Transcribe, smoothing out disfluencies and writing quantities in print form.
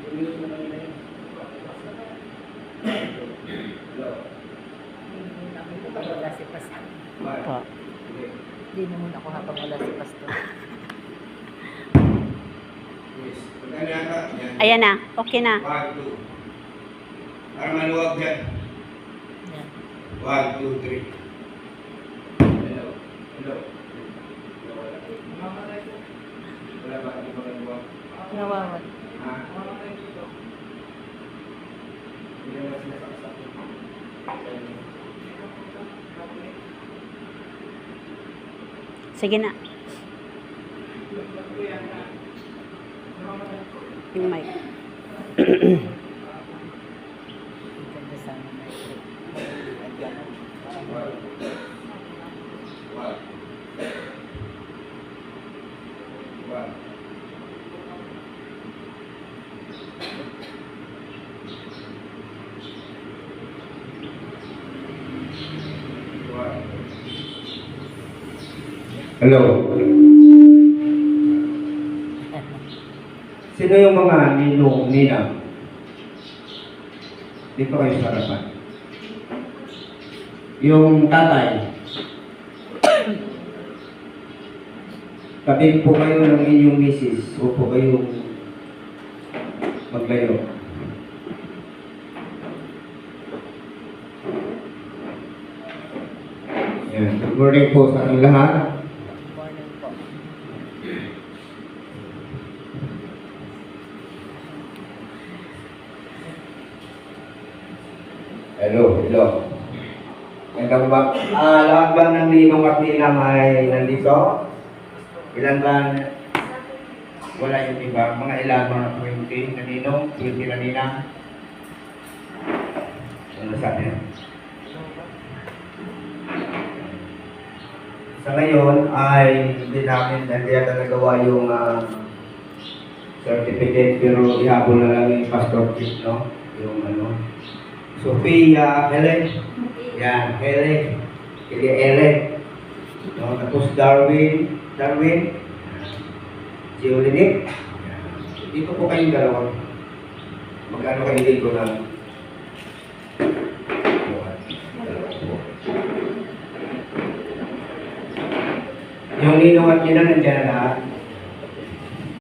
Wala si Pastor. Po. Hindi naman ako habang wala si Pastor. Ayan na. Okay na. 1, 2. Para maluwag dyan. Yan. 1, 2, 3. Hello. Hello. Wala ba? Hindi ba maluwag? Nawawat. Ha? Hindi naman sinasaksak. Sige na. Yung mic. Ganda sana na ito. Hello. Sino yung mga ninang? Dito kayo sa harapan. Yung tatay. Tabi po kayo ng inyong misis. Huwag po kayong maglayo. Yan. Good morning po sa ating lahat. Morning po. Hello, hello. Magandang ba? Lahat ba ng ninong at ninang ay nandito? Ilan ba? Wala yung iba. Mga ilan, mga 20 na ninong, 20 na ninang. Ano sabi? Sa ngayon ay hindi namin yata nagawa yung certificate pero ihabol na lang yung pastor kit, no? Yung ano. Sophia, Helen. Yan, Helen. Helen. No, tapos Darwin. Giolinik. Dito po kayong dalawa. Magkano kayo dito na? Yung ninong at nina nandiyan na lahat.